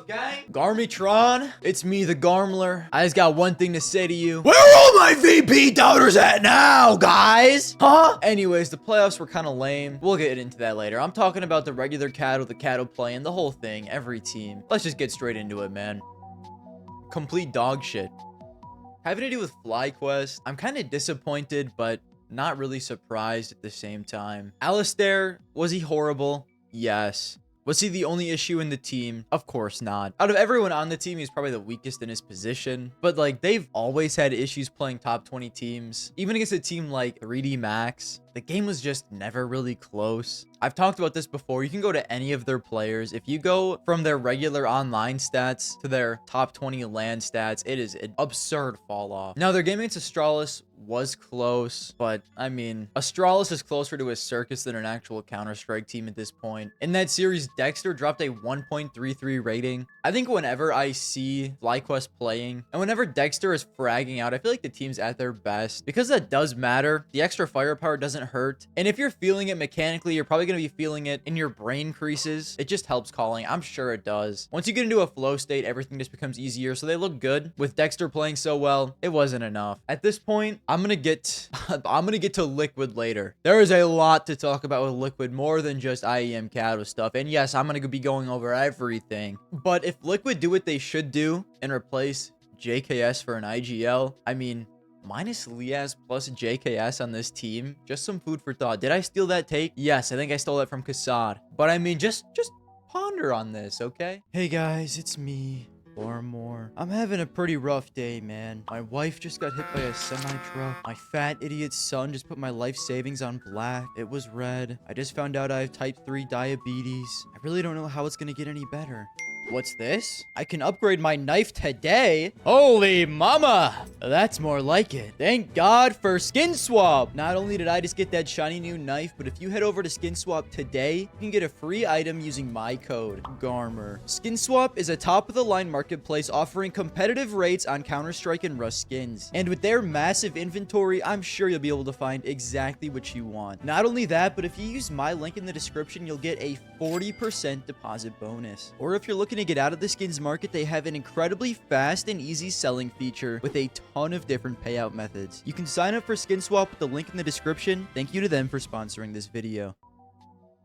up, gang? Garmitron, it's me, the Garmler. I just got one thing to say to you. Where are all my VP doubters at now, guys? Huh? Anyways, the playoffs were kind of lame. We'll get into that later. I'm talking about the regular Kato, the Kato play, and the whole thing, every team. Let's just get straight into it, man. Complete dog shit. Having to do with Flyquest, I'm kind of disappointed, but not really surprised at the same time. Alistair, was he horrible? Yes. Was he the only issue in the team? Of course not. Out of everyone on the team, he's probably the weakest in his position. But like, they've always had issues playing top 20 teams. Even against a team like 3D Max, the game was just never really close. I've talked about this before. You can go to any of their players. If you go from their regular online stats to their top 20 LAN stats, it is an absurd fall off. Now, their game against Astralis was close, but I mean, Astralis is closer to a circus than an actual Counter-Strike team at this point. In that series, Dexter dropped a 1.33 rating. I think whenever I see Flyquest playing, and whenever Dexter is fragging out, I feel like the team's at their best. Because that does matter. The extra firepower doesn't hurt. And if you're feeling it mechanically, you're probably going to be feeling it in your brain creases. It just helps calling. I'm sure it does. Once you get into a flow state, everything just becomes easier. So they look good. With Dexter playing so well, it wasn't enough. At this point, I'm gonna get to Liquid later. There is a lot to talk about with Liquid, more than just IEM Kato stuff. And yes, I'm gonna be going over everything. But if Liquid do what they should do and replace JKS for an IGL, I mean, minus Liaz plus JKS on this team, just some food for thought. Did I steal that take? Yes, I think I stole that from Kassad. But I mean, just ponder on this, okay? Hey guys, it's me, Garmour. I'm having a pretty rough day, man. My wife just got hit by a semi-truck. My fat idiot son just put my life savings on black. It was red. I just found out I have type 3 diabetes. I really don't know how it's gonna get any better. What's this? I can upgrade my knife today? Holy mama! That's more like it. Thank God for skinswap! Not only did I just get that shiny new knife, but if you head over to skinswap today, you can get a free item using my code, Garmour. Skinswap is a top-of-the-line marketplace offering competitive rates on Counter-Strike and Rust skins. And with their massive inventory, I'm sure you'll be able to find exactly what you want. Not only that, but if you use my link in the description, you'll get a 40% deposit bonus. Or if you're looking to get out of the skins market, they have an incredibly fast and easy selling feature with a ton of different payout methods. You can sign up for skinswap with the link in the description. Thank you to them for sponsoring this video.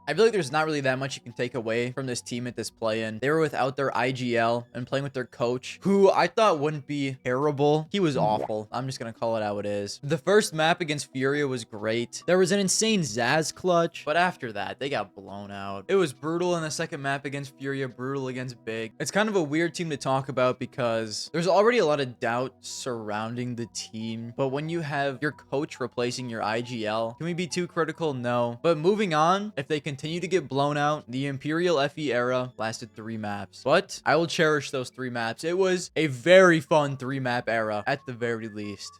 I feel like there's not really that much you can take away from this team at this play-in. They were without their IGL and playing with their coach, who I thought wouldn't be terrible. He was awful. I'm just going to call it how it is. The first map against Furia was great. There was an insane Zaz clutch, but after that, they got blown out. It was brutal in the second map against Furia, brutal against Big. It's kind of a weird team to talk about because there's already a lot of doubt surrounding the team, but when you have your coach replacing your IGL, can we be too critical? No. But moving on, if they continue to get blown out, the Imperial FE era lasted 3 maps. But I will cherish those 3 maps. It was a very fun 3-map era, at the very least.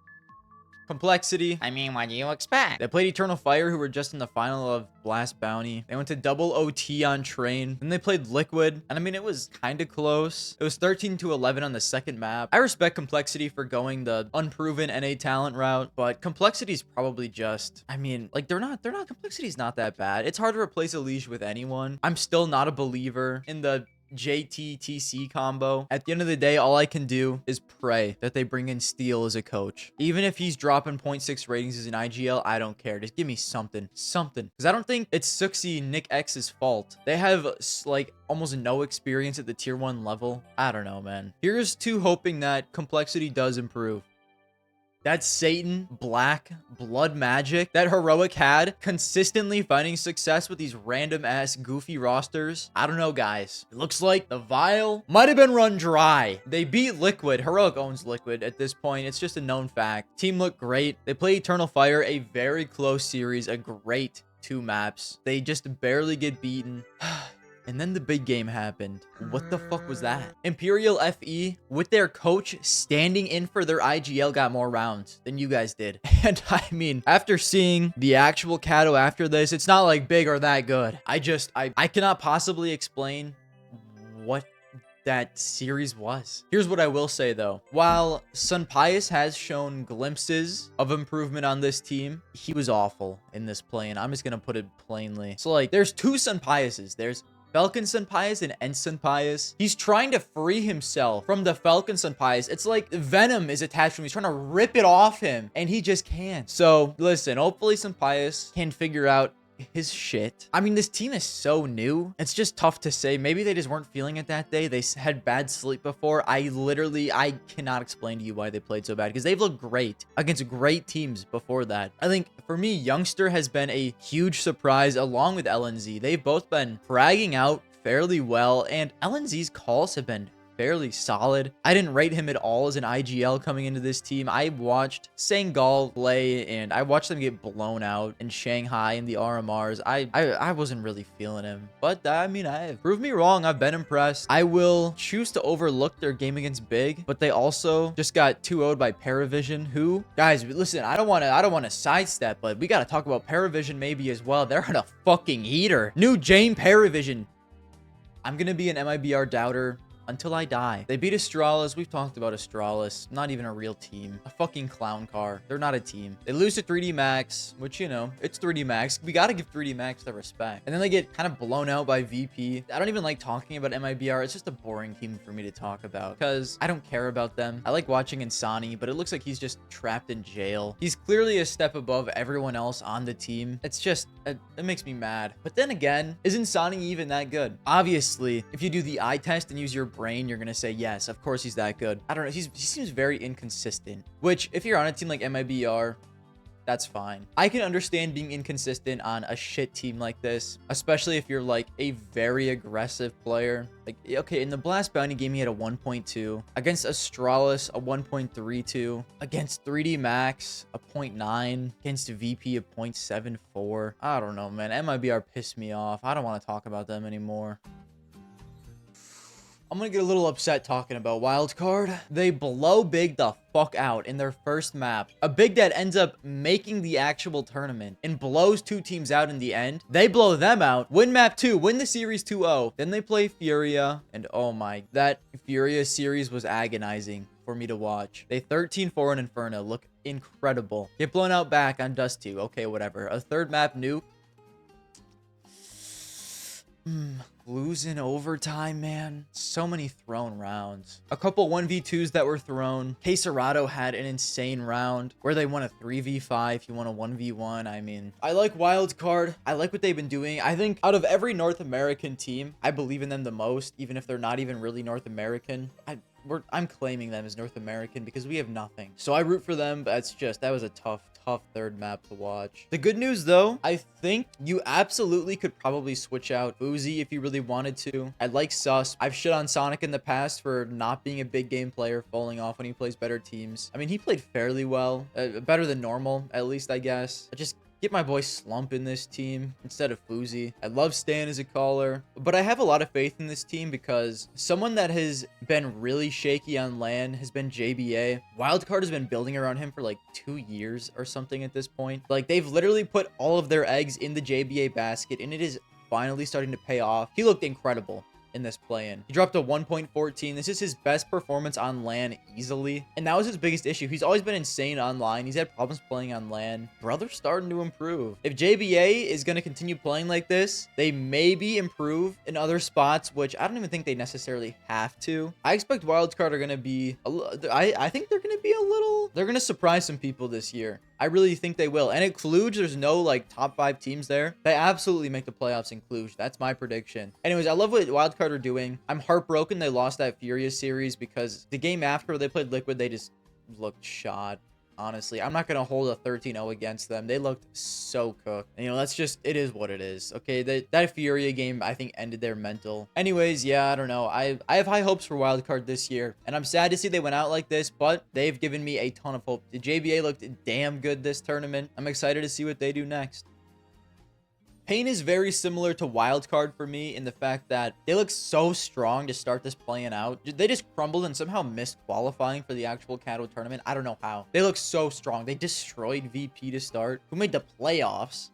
Complexity. I mean, what do you expect? They played Eternal Fire, who were just in the final of Blast Bounty. They went to double OT on Train. Then they played Liquid. And I mean, it was kind of close. It was 13-11 on the second map. I respect Complexity for going the unproven NA talent route. But Complexity's probably just, I mean, like, Complexity's not that bad. It's hard to replace Elige with anyone. I'm still not a believer in the JT-TC combo. At the end of the day, all I can do is pray that they bring in Steel as a coach. Even if he's dropping 0.6 ratings as an IGL, I don't care. Just give me something. Because I don't think it's Suxy Nick X's fault. They have, like, almost no experience at the tier 1 level. I don't know, man. Here's to hoping that Complexity does improve. That Satan, Black, Blood Magic that Heroic had, consistently finding success with these random-ass goofy rosters. I don't know, guys. It looks like the vial might have been run dry. They beat Liquid. Heroic owns Liquid at this point. It's just a known fact. Team looked great. They played Eternal Fire, a very close series, a great 2 maps. They just barely get beaten. And then the big game happened. What the fuck was that? Imperial FE, with their coach standing in for their IGL, got more rounds than you guys did. And I mean, after seeing the actual Kato after this, it's not like Big or that good. I cannot possibly explain what that series was. Here's what I will say though. While Sunpius has shown glimpses of improvement on this team, he was awful in this play, and I'm just gonna put it plainly. So like, there's 2 Sunpiuses. There's Falcon Senpais and Ent Senpais. He's trying to free himself from the Falcon Senpais. It's like venom is attached to him. He's trying to rip it off him, and he just can't. So, listen, hopefully Senpais can figure out his shit. I mean, this team is so new. It's just tough to say. Maybe they just weren't feeling it that day. They had bad sleep before. I cannot explain to you why they played so bad, because they've looked great against great teams before that. I think for me, Youngster has been a huge surprise along with LNZ. They've both been fragging out fairly well, and LNZ's calls have been fairly solid. I didn't rate him at all as an IGL coming into this team. I watched Sangal play, and I watched them get blown out in Shanghai in the RMRs. I wasn't really feeling him, but I mean, proved me wrong. I've been impressed. I will choose to overlook their game against Big, but they also just got 2-0'd by Paravision, who, guys, listen, I don't want to sidestep, but we got to talk about Paravision maybe as well. They're on a fucking heater. New Jane Paravision. I'm going to be an MIBR doubter until I die. They beat Astralis. We've talked about Astralis. Not even a real team. A fucking clown car. They're not a team. They lose to 3D Max, which, you know, it's 3D Max. We got to give 3D Max the respect. And then they get kind of blown out by VP. I don't even like talking about MIBR. It's just a boring team for me to talk about because I don't care about them. I like watching Insani, but it looks like he's just trapped in jail. He's clearly a step above everyone else on the team. It's just, it makes me mad. But then again, is Insani even that good? Obviously, if you do the eye test and use your brain, you're gonna say yes, of course he's that good. I don't know, he seems very inconsistent, which if you're on a team like MIBR, that's fine. I can understand being inconsistent on a shit team like this, especially if you're like a very aggressive player. Like, okay, in the Blast Bounty game, he had a 1.2. Against Astralis, a 1.32. Against 3D Max, a 0.9. Against VP, a 0.74. I don't know, man. MIBR pissed me off. I don't want to talk about them anymore. I'm gonna get a little upset talking about Wildcard. They blow Big the fuck out in their first map. A Big that ends up making the actual tournament and blows two teams out in the end. They blow them out, win map 2, win the series 2-0. Then they play Furia, and oh my, that Furia series was agonizing for me to watch. They 13-4 in Inferno, look incredible. Get blown out back on Dust 2, okay, whatever. A third map nuke. Lose in overtime, man. So many thrown rounds. A couple 1v2s that were thrown. Quesarado had an insane round where they won a 3v5. He won a 1v1. I mean, I like Wildcard. I like what they've been doing. I think out of every North American team, I believe in them the most, even if they're not even really North American. I'm claiming them as North American because we have nothing. So I root for them, but it's just, that was a tough third map to watch. The good news though, I think you absolutely could probably switch out Uzi if you really wanted to. I like Sus. I've shit on Sonic in the past for not being a big game player, falling off when he plays better teams. I mean, he played fairly well, better than normal, at least I guess. Just get my boy Slump in this team instead of Fuzi. I love Stan as a caller, but I have a lot of faith in this team because someone that has been really shaky on LAN has been JBA. Wildcard has been building around him for like 2 years or something at this point. Like, they've literally put all of their eggs in the JBA basket, and it is finally starting to pay off. He looked incredible in this play-in. He dropped a 1.14. This is his best performance on LAN easily, and that was his biggest issue. He's always been insane online. He's had problems playing on LAN. Brother's starting to improve. If JBA is going to continue playing like this, they maybe improve in other spots, which I don't even think they necessarily have to. I expect Wildcard are going to be I think they're going to be they're going to surprise some people this year. I really think they will. And at Cluj, there's no like top 5 teams there. They absolutely make the playoffs in Cluj. That's my prediction. Anyways, I love what Wildcard are doing. I'm heartbroken they lost that Furia series because the game after they played Liquid, they just looked shot. Honestly, I'm not going to hold a 13-0 against them. They looked so cooked. And, you know, that's just, it is what it is. Okay, that Furia game, I think, ended their mental. Anyways, yeah, I don't know. I have high hopes for Wildcard this year. And I'm sad to see they went out like this, but they've given me a ton of hope. The JBA looked damn good this tournament. I'm excited to see what they do next. Pain is very similar to Wildcard for me in the fact that they look so strong to start this playing out. They just crumbled and somehow missed qualifying for the actual Kato tournament. I don't know how. They look so strong. They destroyed VP to start, who made the playoffs.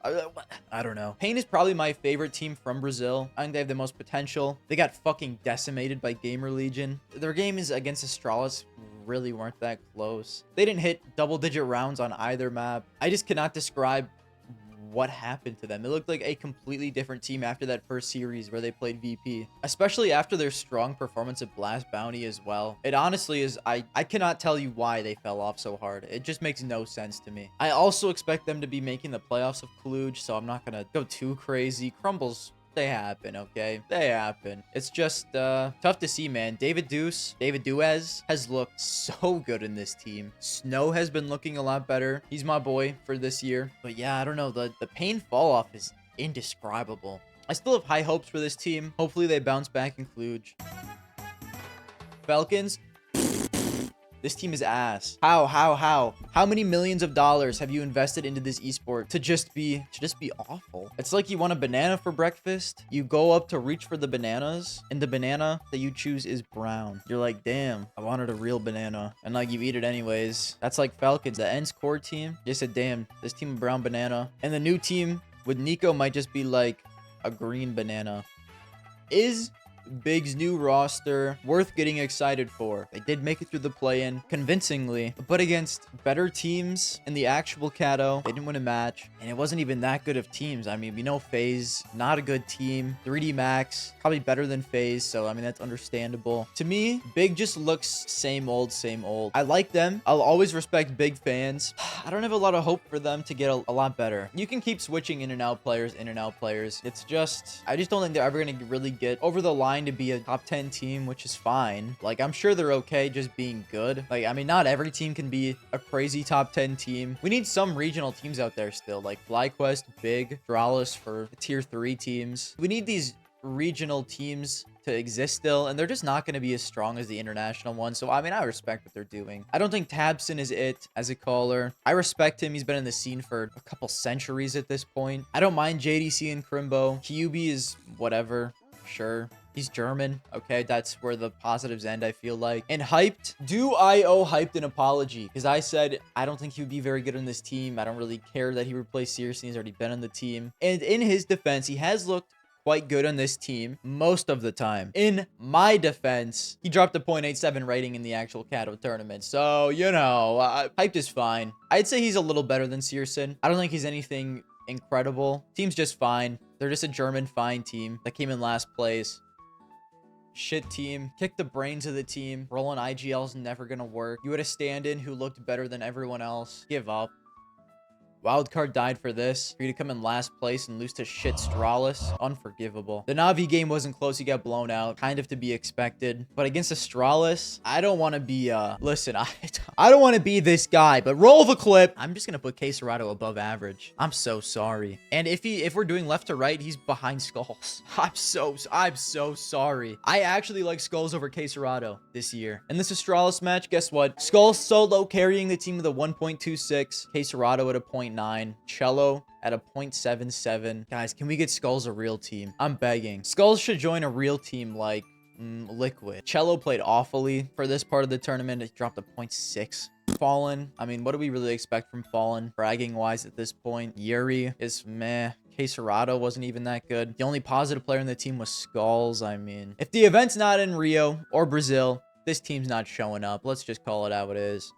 I don't know. Pain is probably my favorite team from Brazil. I think they have the most potential. They got fucking decimated by Gamer Legion. Their game is against Astralis really weren't that close. They didn't hit double-digit rounds on either map. I just cannot describe what happened to them. It looked like a completely different team after that first series where they played VP, especially after their strong performance at Blast Bounty as well. It honestly is, I cannot tell you why they fell off so hard. It just makes no sense to me. I also expect them to be making the playoffs of Kluge, so I'm not gonna go too crazy. Crumbles, they happen, okay? They happen. It's just tough to see, man. David Duez has looked so good in this team. Snow has been looking a lot better. He's my boy for this year. But yeah, I don't know. The pain fall off is indescribable. I still have high hopes for this team. Hopefully they bounce back in Kluge. Falcons. This team is ass. How many millions of dollars have you invested into this esport to just be awful? It's like you want a banana for breakfast. You go up to reach for the bananas, and the banana that you choose is brown. You're like, damn, I wanted a real banana. And like, you eat it anyways. That's like Falcons. The Ends core team, they said, damn, this team of brown banana. And the new team with Nico might just be like a green banana. Is Big's new roster worth getting excited for? They did make it through the play-in convincingly, but against better teams in the actual Kato, they didn't win a match, and it wasn't even that good of teams. I mean, we know Faze, not a good team. 3D Max, probably better than Faze, so I mean, that's understandable. To me, Big just looks same old, same old. I like them. I'll always respect Big fans. I don't have a lot of hope for them to get a lot better. You can keep switching in and out players. It's just, I just don't think they're ever going to really get over the line to be a top 10 team, which is fine. Like, I'm sure they're okay just being good. Like, I mean, not every team can be a crazy top 10 team. We need some regional teams out there still, like Flyquest, Big, Astralis for tier 3 teams. We need these regional teams to exist still, and they're just not going to be as strong as the international one. So I mean, I respect what they're doing. I don't think Tabson is it as a caller. I respect him. He's been in the scene for a couple centuries at this point. I don't mind JDC and Crimbo. QB is whatever, sure. He's German. Okay, that's where the positives end, I feel like. And Hyped. Do I owe Hyped an apology? Because I said I don't think he would be very good on this team. I don't really care that he replaced Seriously. He's already been on the team. And in his defense, he has looked quite good on this team most of the time. In my defense, he dropped a 0.87 rating in the actual Kato tournament. So, you know, Hyped is fine. I'd say he's a little better than Searson. I don't think he's anything incredible. Team's just fine. They're just a German fine team that came in last place. Shit team. Kick the brains of the team. Rolling IGL's never gonna work. You had a stand-in who looked better than everyone else. Give up. Wildcard died for this. For you to come in last place and lose to shit Astralis. Unforgivable. The Navi game wasn't close. He got blown out. Kind of to be expected. But against Astralis, I don't want to be, listen, I don't want to be this guy, but roll the clip. I'm just going to put Quesarado above average. I'm so sorry. And if we're doing left to right, he's behind Skulls. I'm so sorry. I actually like Skulls over Quesarado this year. And this Astralis match, guess what? Skulls solo carrying the team with a 1.26. Quesarado at a 0.9. Cello at a 0.77. Guys, can we get Skulls a real team? I'm begging. Skulls should join a real team like Liquid. Cello played awfully for this part of the tournament. It dropped a 0.6. Fallen. I mean, what do we really expect from Fallen? Bragging wise at this point. Yuri is meh. Quesarado wasn't even that good. The only positive player in the team was Skulls. I mean, if the event's not in Rio or Brazil, this team's not showing up. Let's just call it how it is.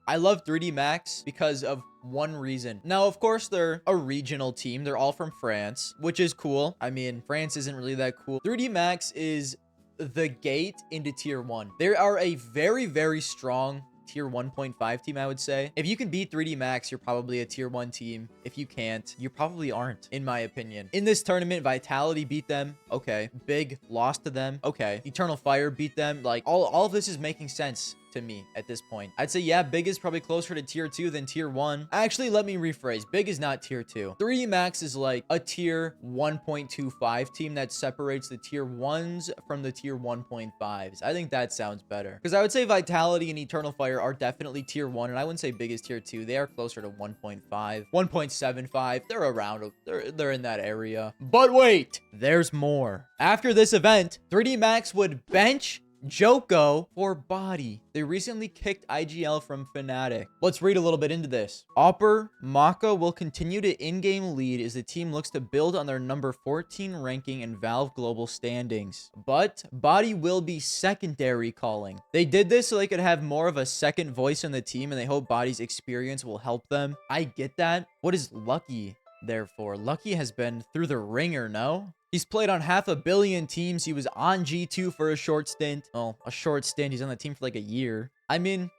I love 3D Max because of one reason. Now, of course, they're a regional team. They're all from France, which is cool. I mean, France isn't really that cool. 3D Max is the gate into tier 1. They are a very, very strong tier 1.5 team, I would say. If you can beat 3D Max, you're probably a tier 1 team. If you can't, you probably aren't, in my opinion. In this tournament, Vitality beat them. Okay. Big lost to them. Okay. Eternal Fire beat them. Like, all of this is making sense to me at this point. I'd say, yeah, Big is probably closer to tier 2 than tier 1. Actually, let me rephrase. Big is not tier 2. 3D Max is like a tier 1.25 team that separates the tier 1s from the tier 1.5s. I think that sounds better. Because I would say Vitality and Eternal Fire are definitely tier 1, and I wouldn't say Big is tier 2. They are closer to 1.5, 1.75. They're around, they're in that area. But wait, there's more. After this event, 3D Max would bench Joko for body. They recently kicked IGL from Fnatic. Let's read a little bit into this. Opper, Maka will continue to in-game lead as the team looks to build on their number 14 ranking in Valve global standings. But body will be secondary calling. They did this so they could have more of a second voice in the team, and they hope body's experience will help them. I get that. What is Lucky therefore? Lucky has been through the ringer, no? He's played on 500 million teams. He was on G2 for a short stint. Well, a short stint. He's on the team for like a year. I mean,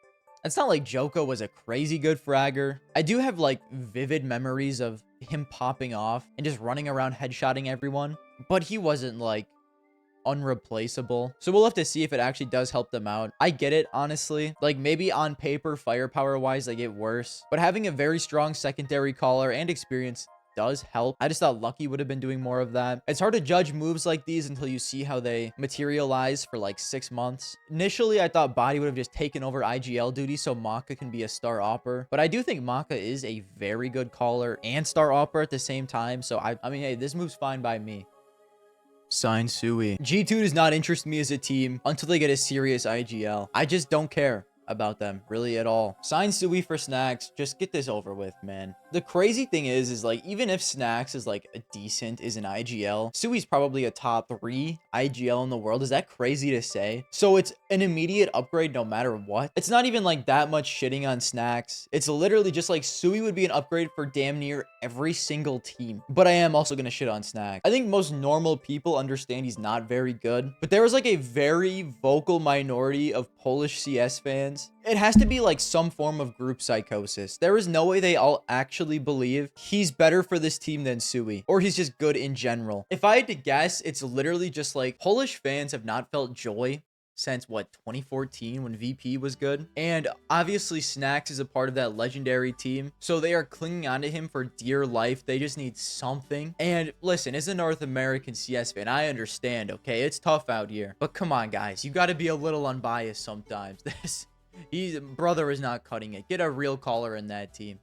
it's not like Joko was a crazy good fragger. I do have like vivid memories of him popping off and just running around headshotting everyone. But he wasn't like unreplaceable. So we'll have to see if it actually does help them out. I get it, honestly. Like maybe on paper, firepower wise, they get worse. But having a very strong secondary caller and experience does help. I just thought Lucky would have been doing more of that. It's hard to judge moves like these until you see how they materialize for like 6 months. Initially, I thought Body would have just taken over IGL duty so Maka can be a star opper. But I do think Maka is a very good caller and star opper at the same time. So I mean, hey, this move's fine by me. Sign Sui. G2 does not interest me as a team until they get a serious IGL. I just don't care about them really at all. Sign Sui for Snacks. Just get this over with, man. The crazy thing is like, even if Snacks is like a decent is an IGL, Sui's probably a top 3 IGL in the world. Is that crazy to say? So it's an immediate upgrade no matter what. It's not even like that much shitting on Snacks. It's literally just like Sui would be an upgrade for damn near every single team. But I am also gonna shit on Snacks. I think most normal people understand he's not very good, but there was like a very vocal minority of Polish CS fans. It has to be like some form of group psychosis. There is no way they all actually believe he's better for this team than Sui, or he's just good in general. If I had to guess, it's literally just like Polish fans have not felt joy since what, 2014 when VP was good. And obviously Snacks is a part of that legendary team, so they are clinging onto him for dear life. They just need something. And listen, as a North American CS fan, I understand, okay? It's tough out here, but come on guys, you got to be a little unbiased sometimes. Brother is not cutting it. Get a real caller in that team.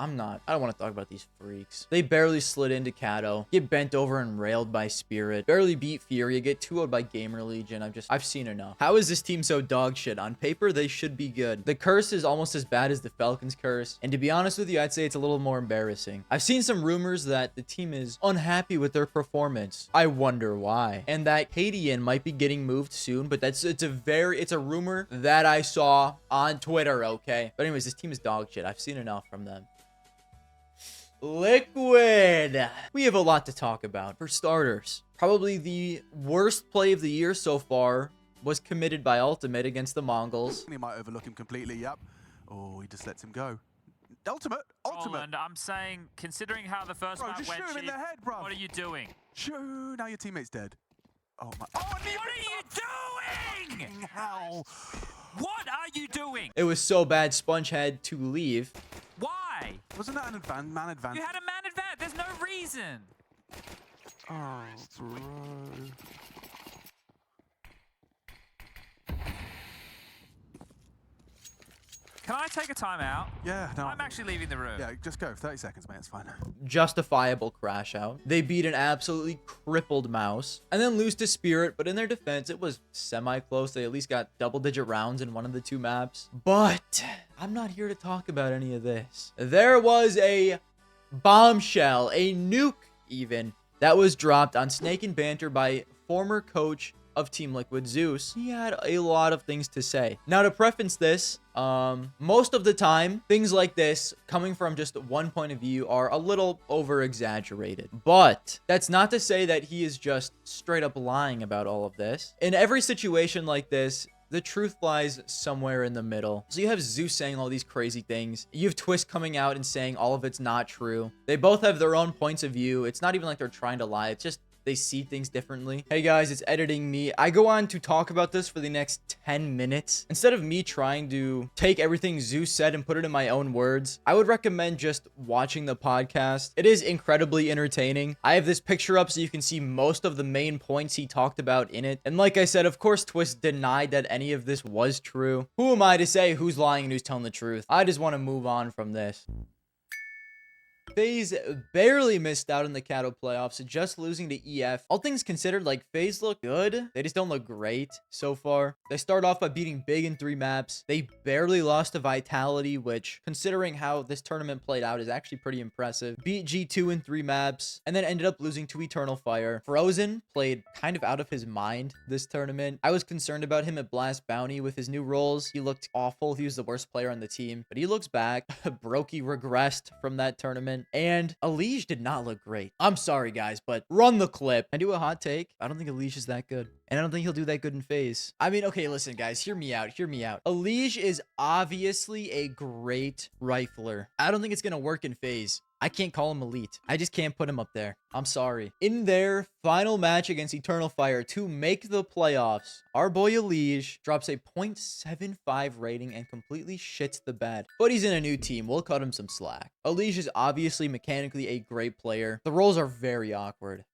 I don't want to talk about these freaks. They barely slid into Kato, get bent over and railed by Spirit, barely beat Furia, get 2-0'd by Gamer Legion. I've seen enough. How is this team so dog shit? On paper, they should be good. The curse is almost as bad as the Falcons curse. And to be honest with you, I'd say it's a little more embarrassing. I've seen some rumors that the team is unhappy with their performance. I wonder why. And that Cadian might be getting moved soon, but it's a rumor that I saw on Twitter, okay? But anyways, this team is dog shit. I've seen enough from them. Liquid. We have a lot to talk about. For starters, probably the worst play of the year so far was committed by Ultimate against the Mongolz. He might overlook him completely, yep. Oh, he just lets him go. Ultimate. And I'm saying, considering how the first map just went, shoot him in the head, bro. What are you doing? Shoo, now your teammate's dead. Oh my. Oh, what are you doing? How? What are you doing? It was so bad, Sponge had to leave. Why? Wasn't that an man advantage? You had a man advantage. There's no reason. Oh, bro. Can I take a timeout? Yeah, no. I'm actually leaving the room. Yeah, just go. 30 seconds, mate. It's fine. Justifiable crash out. They beat an absolutely crippled Mouse and then lose to Spirit, but in their defense, it was semi-close. They at least got double-digit rounds in one of the 2 maps. But I'm not here to talk about any of this. There was a bombshell, a nuke even, that was dropped on Snake and Banter by former coach of Team Liquid, Zeus. He had a lot of things to say. Now, to preface this, most of the time, things like this, coming from just one point of view, are a little over-exaggerated. But that's not to say that he is just straight up lying about all of this. In every situation like this, the truth lies somewhere in the middle. So you have Zeus saying all these crazy things. You have Twist coming out and saying all of it's not true. They both have their own points of view. It's not even like they're trying to lie. It's just they see things differently. Hey guys, it's editing me. I go on to talk about this for the next 10 minutes. Instead of me trying to take everything Zeus said and put it in my own words, I would recommend just watching the podcast. It is incredibly entertaining. I have this picture up so you can see most of the main points he talked about in it. And like I said, of course, Twist denied that any of this was true. Who am I to say who's lying and who's telling the truth? I just want to move on from this. FaZe barely missed out in the Kato playoffs, just losing to EF. All things considered, like, FaZe look good. They just don't look great so far. They start off by beating Big in 3 maps. They barely lost to Vitality, which, considering how this tournament played out, is actually pretty impressive. Beat G2 in 3 maps, and then ended up losing to Eternal Fire. Frozen played kind of out of his mind this tournament. I was concerned about him at Blast Bounty with his new roles. He looked awful. He was the worst player on the team, but he looks back. Brokey regressed from that tournament, and Elige did not look great. I'm sorry, guys, but run the clip. I do a hot take. I don't think Elige is that good, and I don't think he'll do that good in FaZe. I mean, okay, listen, guys, hear me out. Hear me out. Elige is obviously a great rifler. I don't think it's gonna work in FaZe. I can't call him elite. I just can't put him up there. I'm sorry. In their final match against Eternal Fire to make the playoffs, our boy Elige drops a 0.75 rating and completely shits the bed. But he's in a new team. We'll cut him some slack. Elige is obviously mechanically a great player. The roles are very awkward.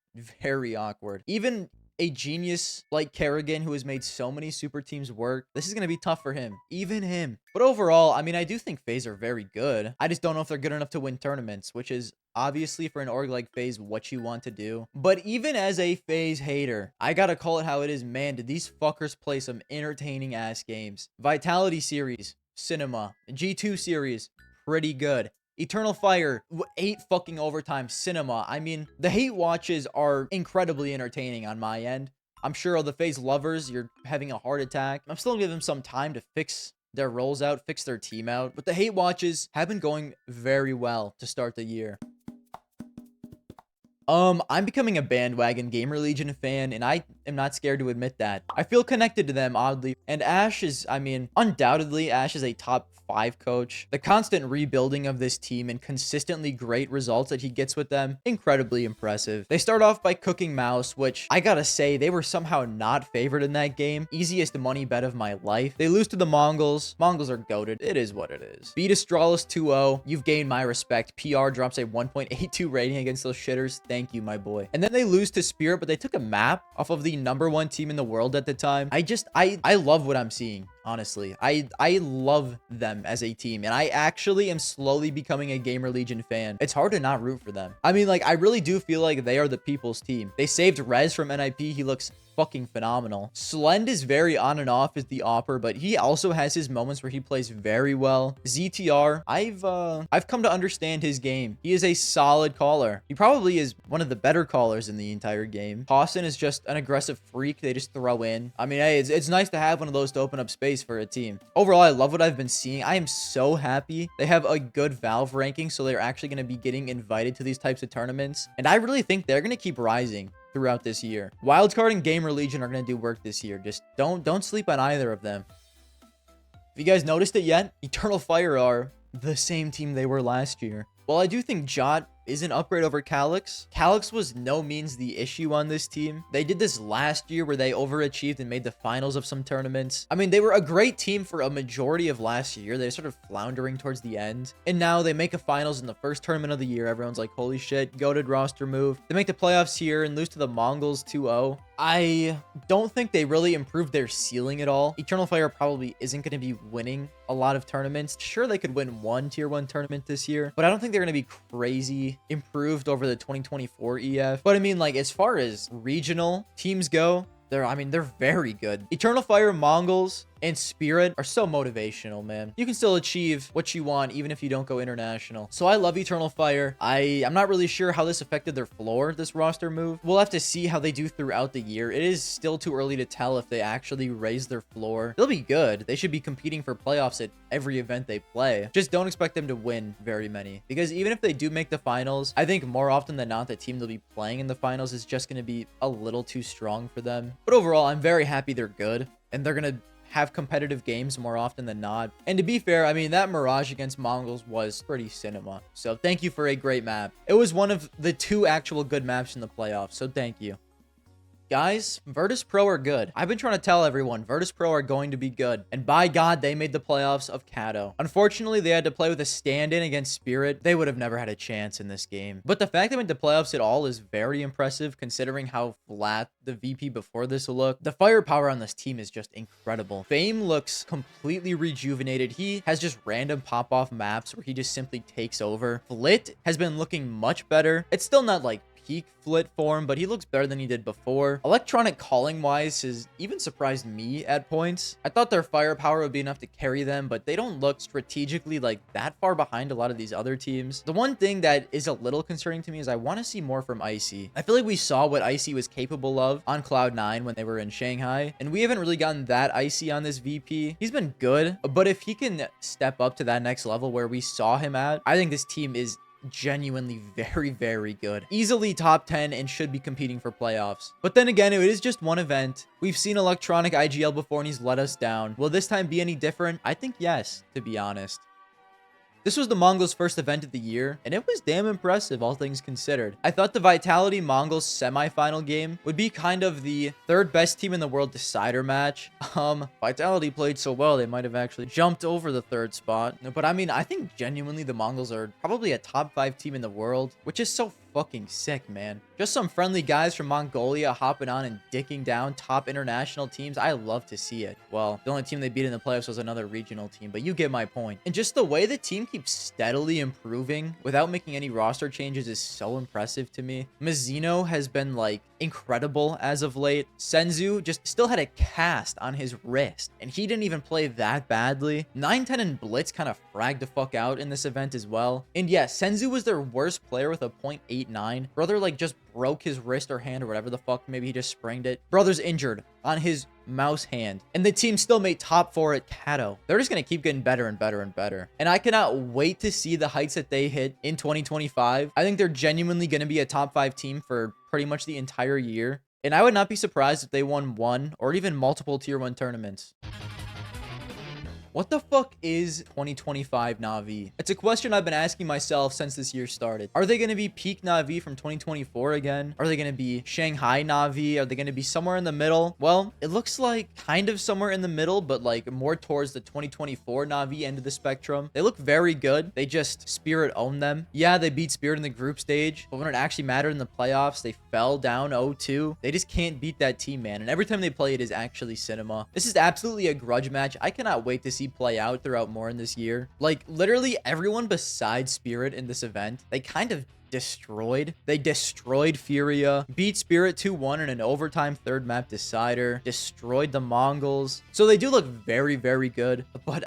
Very awkward. Even a genius like Kerrigan, who has made so many super teams work, this is going to be tough for him. Even him. But overall, I mean, I do think FaZe are very good. I just don't know if they're good enough to win tournaments, which is obviously for an org like FaZe what you want to do. But even as a FaZe hater, I gotta call it how it is. Man, did these fuckers play some entertaining ass games. Vitality series, cinema. G2 series, pretty good. Eternal Fire, 8 fucking overtime, cinema. I mean, the hate watches are incredibly entertaining on my end. I'm sure all the FaZe lovers, you're having a heart attack. I'm still giving them some time to fix their roles out, fix their team out. But the hate watches have been going very well to start the year. I'm becoming a bandwagon Gamer Legion fan, and I am not scared to admit that. I feel connected to them, oddly. And Ash is, I mean, undoubtedly, Ash is a top 5 coach. The constant rebuilding of this team and consistently great results that he gets with them, incredibly impressive. They start off by cooking Mouz, which I gotta say, they were somehow not favored in that game. Easiest money bet of my life. They lose to the Mongolz. Mongolz are goated. It is what it is. Beat Astralis 2-0. You've gained my respect. PR drops a 1.82 rating against those shitters. Thank you, my boy. And then they lose to Spirit, but they took a map off of the #1 team in the world at the time. I love what I'm seeing. Honestly, I love them as a team, and I actually am slowly becoming a Gamer Legion fan. It's hard to not root for them. I mean, like, I really do feel like they are the people's team. They saved Rez from NIP. He looks fucking phenomenal. Slend is very on and off as the opper, but he also has his moments where he plays very well. ZTR, I've come to understand his game. He is a solid caller. He probably is one of the better callers in the entire game. Pawson is just an aggressive freak they just throw in. I mean, hey, it's nice to have one of those to open up space for a team. Overall, I love what I've been seeing. I am so happy they have a good Valve ranking, so they're actually going to be getting invited to these types of tournaments, and I really think they're going to keep rising throughout this year. Wildcard and Gamer Legion are going to do work this year. Just don't sleep on either of them. Have you guys noticed it yet? Eternal Fire are the same team they were last year. Well, I do think GYAT is an upgrade over Calyx. Calyx was no means the issue on this team. They did this last year where they overachieved and made the finals of some tournaments. I mean, they were a great team for a majority of last year. They started floundering towards the end, and now they make a finals in the first tournament of the year. Everyone's like, holy shit, goated roster move. They make the playoffs here and lose to the Mongolz 2-0. I don't think they really improved their ceiling at all. Eternal Fire probably isn't going to be winning a lot of tournaments. Sure, they could win one tier 1 tournament this year, but I don't think they're going to be crazy improved over the 2024 EF. But I mean, like, as far as regional teams go, they're very good. Eternal Fire, Mongolz, and Spirit are so motivational, man. You can still achieve what you want even if you don't go international. So I love Eternal Fire. I'm not really sure how this affected their floor, this roster move. We'll have to see how they do throughout the year. It is still too early to tell if they actually raise their floor. They'll be good. They should be competing for playoffs at every event they play. Just don't expect them to win very many, because even if they do make the finals, I think more often than not, the team they'll be playing in the finals is just going to be a little too strong for them. But overall, I'm very happy they're good, and they're going to have competitive games more often than not. And to be fair, I mean, that Mirage against Mongolz was pretty cinema. So thank you for a great map. It was one of the 2 actual good maps in the playoffs, so thank you. Guys, Virtus Pro are good. I've been trying to tell everyone, Virtus Pro are going to be good. And by God, they made the playoffs of Kato. Unfortunately, they had to play with a stand-in against Spirit. They would have never had a chance in this game. But the fact they made the playoffs at all is very impressive considering how flat the VP before this looked. The firepower on this team is just incredible. Fame looks completely rejuvenated. He has just random pop-off maps where he just simply takes over. Flit has been looking much better. It's still not like peak Flit form, but he looks better than he did before. Electronic calling wise has even surprised me at points. I thought their firepower would be enough to carry them, but they don't look strategically like that far behind a lot of these other teams. The one thing that is a little concerning to me is I want to see more from Icy. I feel like we saw what Icy was capable of on Cloud9 when they were in Shanghai, and we haven't really gotten that Icy on this VP. He's been good, but if he can step up to that next level where we saw him at, I think this team is genuinely very, very good. Easily top 10 and should be competing for playoffs. But then again, it is just one event. We've seen Electronic IGL before and he's let us down. Will this time be any different? I think yes, to be honest. This was the Mongolz' first event of the year, and it was damn impressive, all things considered. I thought the Vitality Mongolz semifinal game would be kind of the third best team in the world decider match. Vitality played so well, they might have actually jumped over the third spot. But I mean, I think genuinely the Mongolz are probably a top 5 team in the world, which is so fucking sick, man. Just some friendly guys from Mongolia hopping on and dicking down top international teams. I love to see it. Well, the only team they beat in the playoffs was another regional team, but you get my point. And just the way the team keeps steadily improving without making any roster changes is so impressive to me. Mizzino has been like incredible as of late. Senzu just still had a cast on his wrist, and he didn't even play that badly. 910 and Blitz kind of fragged the fuck out in this event as well. And yeah, Senzu was their worst player with a .89. Brother like just broke his wrist or hand or whatever the fuck. Maybe he just sprained it. Brother's injured on his mouse hand, and the team still made top 4 at Kato. They're just gonna keep getting better and better and better, and I cannot wait to see the heights that they hit in 2025. I think they're genuinely gonna be a top 5 team for pretty much the entire year, and I would not be surprised if they won one or even multiple tier 1 tournaments. What the fuck is 2025 NAVI? It's a question I've been asking myself since this year started. Are they going to be peak NAVI from 2024 again? Are they going to be Shanghai NAVI? Are they going to be somewhere in the middle? Well, it looks like kind of somewhere in the middle, but like more towards the 2024 NAVI end of the spectrum. They look very good. They just Spirit owned them. Yeah, they beat Spirit in the group stage, but when it actually mattered in the playoffs, they fell down 0-2. They just can't beat that team, man. And every time they play, it is actually cinema. This is absolutely a grudge match. I cannot wait to see play out throughout more in this year. Like literally everyone besides Spirit in this event, they kind of destroyed. They destroyed Furia, beat Spirit 2-1 in an overtime third map decider, destroyed the Mongolz. So they do look very, very good, but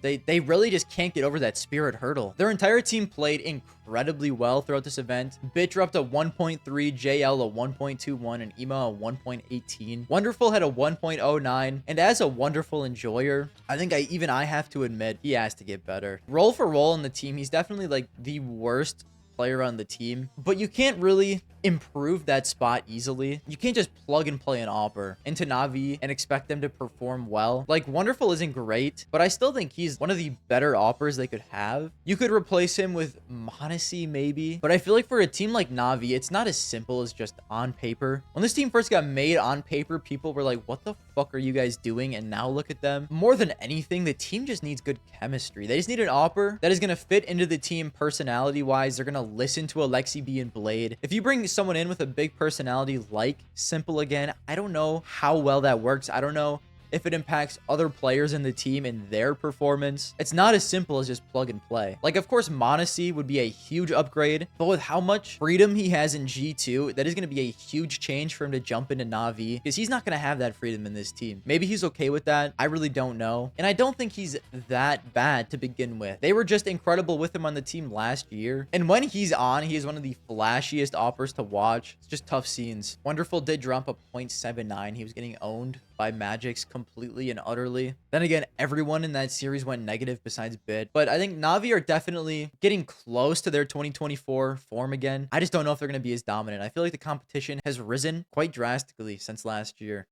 they really just can't get over that Spirit hurdle. Their entire team played incredibly well throughout this event. Bit dropped a 1.3, JL a 1.21, and Ema a 1.18. Wonderful had a 1.09, and as a Wonderful enjoyer, I think I have to admit he has to get better. Roll for roll in the team, he's definitely like the worst player on the team, but you can't really improve that spot easily. You can't just plug and play an Opper into Navi and expect them to perform well. Like Wonderful isn't great, but I still think he's one of the better Oppers they could have. You could replace him with Monacy maybe, but I feel like for a team like Navi, it's not as simple as just on paper. When this team first got made on paper, people were like, what the fuck are you guys doing? And now look at them. More than anything, the team just needs good chemistry. They just need an Opper that is going to fit into the team personality wise. They're going to listen to Alexi B and Blade. If you bring someone in with a big personality like Simple again, I don't know how well that works. I don't know if it impacts other players in the team and their performance. It's not as simple as just plug and play. Like, of course, Monacy would be a huge upgrade, but with how much freedom he has in G2, that is going to be a huge change for him to jump into Navi, because he's not going to have that freedom in this team. Maybe he's okay with that. I really don't know. And I don't think he's that bad to begin with. They were just incredible with him on the team last year. And when he's on, he is one of the flashiest offers to watch. It's just tough scenes. Wonderful did drop a 0.79. He was getting owned by Magix completely and utterly. Then again, everyone in that series went negative besides Bit. But I think Navi are definitely getting close to their 2024 form again. I just don't know if they're going to be as dominant. I feel like the competition has risen quite drastically since last year.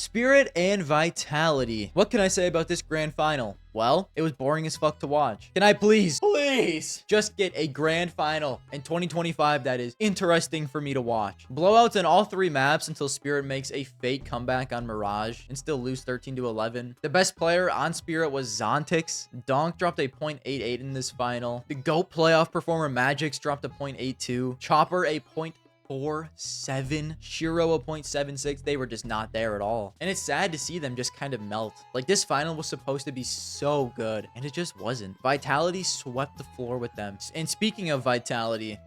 Spirit and Vitality. What can I say about this grand final? Well, it was boring as fuck to watch. Can I please just get a grand final in 2025 that is interesting for me to watch? Blowouts in all 3 maps until Spirit makes a fake comeback on Mirage and still lose 13-11. The best player on Spirit was Zontix. Donk dropped a .88 in this final. The GOAT playoff performer Magix dropped a .82. Chopper a .47, Shiro a .76. They were just not there at all. And it's sad to see them just kind of melt. Like, this final was supposed to be so good, and it just wasn't. Vitality swept the floor with them. And speaking of Vitality,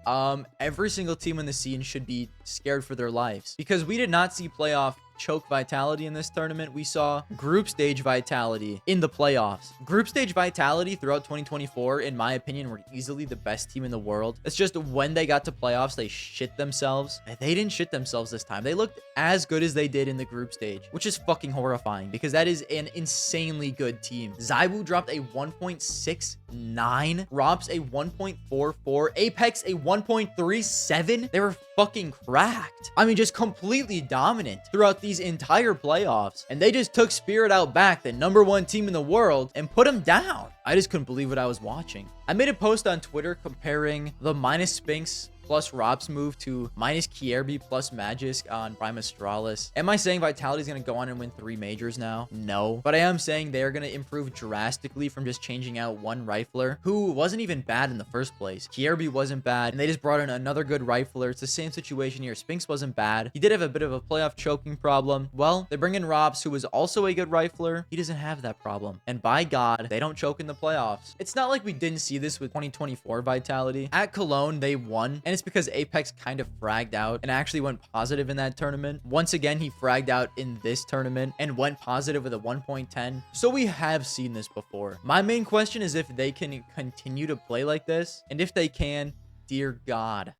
every single team in the scene should be scared for their lives, because we did not see playoff choke Vitality in this tournament. We saw group stage Vitality in the playoffs. Group stage Vitality throughout 2024, in my opinion, were easily the best team in the world. It's just when they got to playoffs, they shit themselves. They didn't shit themselves this time. They looked as good as they did in the group stage, which is fucking horrifying because that is an insanely good team. Zaiwu dropped a 1.69, Rops a 1.44, Apex a 1.37. They were fucking cracked. I mean, just completely dominant throughout these entire playoffs. And they just took Spirit out back, the #1 team in the world, and put them down. I just couldn't believe what I was watching. I made a post on Twitter comparing the minus Spinks plus Rob's move to minus Kierby plus Magisk on Prime Astralis. Am I saying Vitality is going to go on and win 3 majors now? No. But I am saying they are going to improve drastically from just changing out one rifler who wasn't even bad in the first place. Kierby wasn't bad, and they just brought in another good rifler. It's the same situation here. Spinks wasn't bad. He did have a bit of a playoff choking problem. Well, they bring in Robs, who was also a good rifler. He doesn't have that problem. And by God, they don't choke in the playoffs. It's not like we didn't see this with 2024 Vitality. At Cologne, they won, and it's because Apex kind of fragged out and actually went positive in that tournament. Once again, he fragged out in this tournament and went positive with a 1.10. So we have seen this before. My main question is if they can continue to play like this, and if they can, dear God.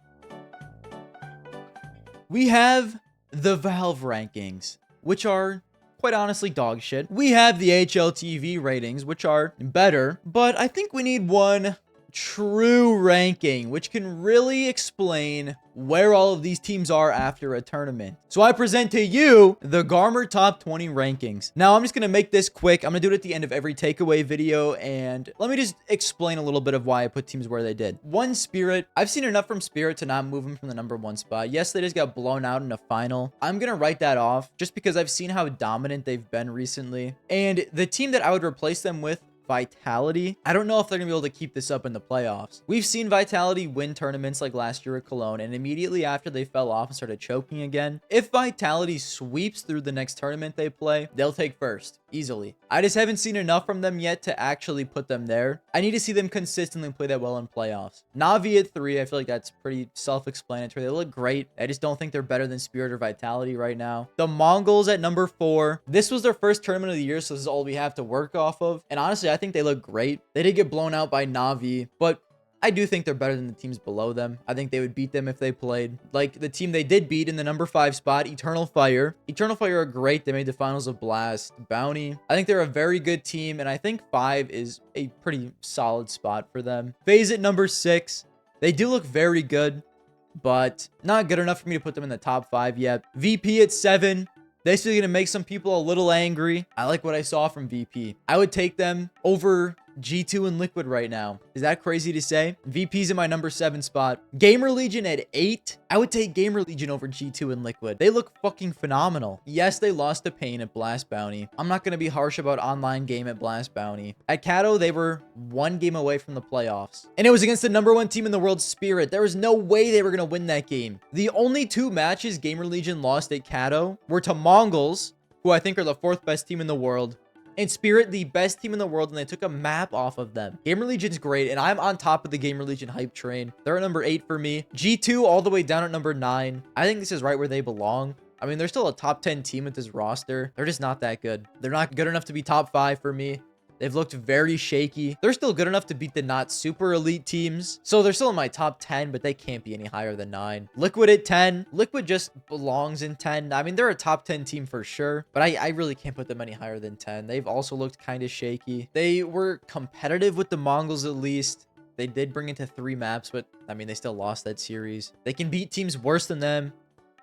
We have the Valve rankings, which are quite honestly dog shit. We have the HLTV ratings, which are better, but I think we need one true ranking, which can really explain where all of these teams are after a tournament. So I present to you the Garmour top 20 rankings. Now, I'm just going to make this quick. I'm going to do it at the end of every takeaway video, and let me just explain a little bit of why I put teams where they did. One, Spirit. I've seen enough from Spirit to not move them from the #1 spot. Yes, they just got blown out in a final. I'm going to write that off just because I've seen how dominant they've been recently. And the team that I would replace them with, Vitality, I don't know if they're gonna be able to keep this up in the playoffs. We've seen Vitality win tournaments like last year at Cologne, and immediately after they fell off and started choking again. If Vitality sweeps through the next tournament they play, they'll take first easily. I just haven't seen enough from them yet to actually put them there. I need to see them consistently play that well in playoffs. Navi at 3, I feel like that's pretty self-explanatory. They look great. I just don't think they're better than Spirit or Vitality right now. The Mongolz at #4. This was their first tournament of the year, so this is all we have to work off of. And honestly, I think they look great. They did get blown out by Navi, but I do think they're better than the teams below them. I think they would beat them if they played. Like the team they did beat in the #5 spot, Eternal Fire. Eternal Fire are great. They made the finals of Blast. Bounty. I think they're a very good team, and I think 5 is a pretty solid spot for them. Faze at #6. They do look very good, but not good enough for me to put them in the top 5 yet. VP at 7. They're still going to make some people a little angry. I like what I saw from VP. I would take them over G2 and Liquid right now. Is that crazy to say? VP's in my #7 spot. Gamer Legion at 8. I would take Gamer Legion over G2 and Liquid. They look fucking phenomenal. Yes, they lost to Pain at Blast Bounty. I'm not going to be harsh about online game at Blast Bounty. At Kato, they were 1 game away from the playoffs. And it was against the #1 team in the world, Spirit. There was no way they were going to win that game. The only 2 matches Gamer Legion lost at Kato were to Mongolz, who I think are the 4th best team in the world, and Spirit, the best team in the world, and they took a map off of them. Gamer Legion's great, and I'm on top of the Gamer Legion hype train. They're at #8 for me. G2 all the way down at #9. I think this is right where they belong. I mean, they're still a top 10 team with this roster. They're just not that good. They're not good enough to be top 5 for me. They've looked very shaky. They're still good enough to beat the not super elite teams. So they're still in my top 10, but they can't be any higher than 9. Liquid at 10. Liquid just belongs in 10. I mean, they're a top 10 team for sure, but I really can't put them any higher than 10. They've also looked kind of shaky. They were competitive with the Mongolz at least. They did bring it to 3 maps, but I mean, they still lost that series. They can beat teams worse than them.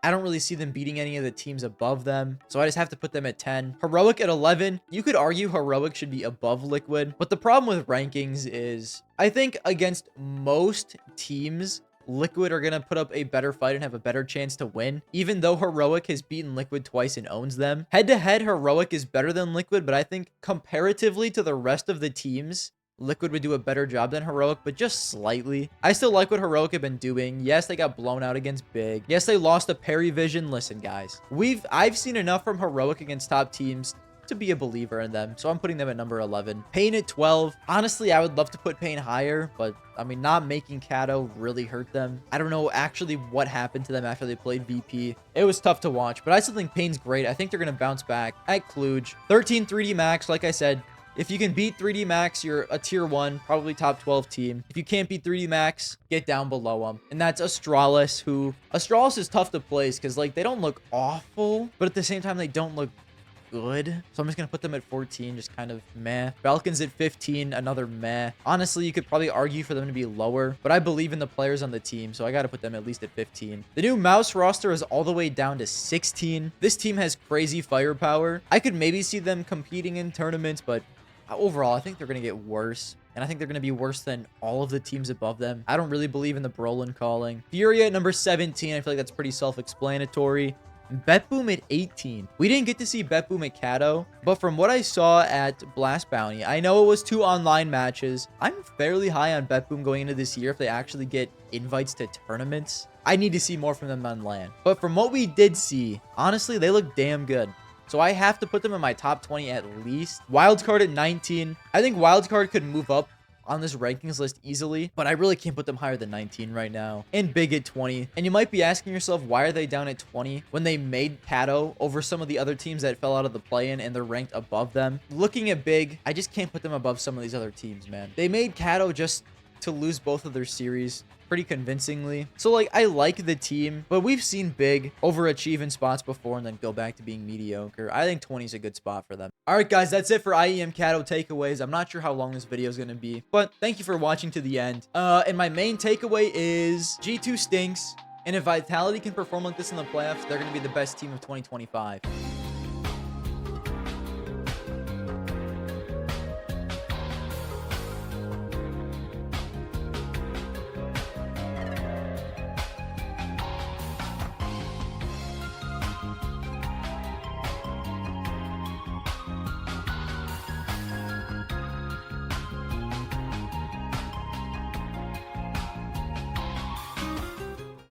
I don't really see them beating any of the teams above them. So I just have to put them at 10. Heroic at 11. You could argue Heroic should be above Liquid. But the problem with rankings is I think against most teams, Liquid are going to put up a better fight and have a better chance to win, even though Heroic has beaten Liquid twice and owns them. Head-to-head, Heroic is better than Liquid, but I think comparatively to the rest of the teams, Liquid would do a better job than Heroic, but just slightly. I still like what Heroic have been doing. Yes, they got blown out against Big. Yes, they lost a Parry Vision. Listen, guys, I've seen enough from Heroic against top teams to be a believer in them, so I'm putting them at number 11. Pain at 12. Honestly, I would love to put Pain higher, but I mean, not making Kato really hurt them. I don't know actually what happened to them after they played VP. It was tough to watch, but I still think Pain's great. I think they're going to bounce back at Kluge. 13 3D Max, like I said, if you can beat 3D Max, you're a tier 1, probably top 12 team. If you can't beat 3D Max, get down below them. And that's Astralis, who... Astralis is tough to place because, like, they don't look awful, but at the same time, they don't look good. So I'm just gonna put them at 14, just kind of meh. Falcons at 15, another meh. Honestly, you could probably argue for them to be lower, but I believe in the players on the team, so I gotta put them at least at 15. The new Mouse roster is all the way down to 16. This team has crazy firepower. I could maybe see them competing in tournaments, but overall, I think they're gonna get worse. And I think they're going to be worse than all of the teams above them. I don't really believe in the Brolin calling. Furia at number 17. I feel like that's pretty self-explanatory. Betboom at 18. We didn't get to see Betboom at Kato, but from what I saw at Blast Bounty, I know it was 2 online matches. I'm fairly high on Betboom going into this year if they actually get invites to tournaments. I need to see more from them on LAN. But from what we did see, honestly, they look damn good. So I have to put them in my top 20 at least. Wildcard at 19. I think Wildcard could move up on this rankings list easily, but I really can't put them higher than 19 right now. And Big at 20. And you might be asking yourself, why are they down at 20 when they made Kato over some of the other teams that fell out of the play-in and they're ranked above them? Looking at Big, I just can't put them above some of these other teams, man. They made Kato just to lose both of their series pretty convincingly. So, like, I like the team, but we've seen Big overachieve in spots before and then go back to being mediocre. I think 20 is a good spot for them. All right, guys, that's it for IEM Kato takeaways. I'm not sure how long this video is going to be, but thank you for watching to the end. And my main takeaway is G2 stinks. And if Vitality can perform like this in the playoffs, they're going to be the best team of 2025.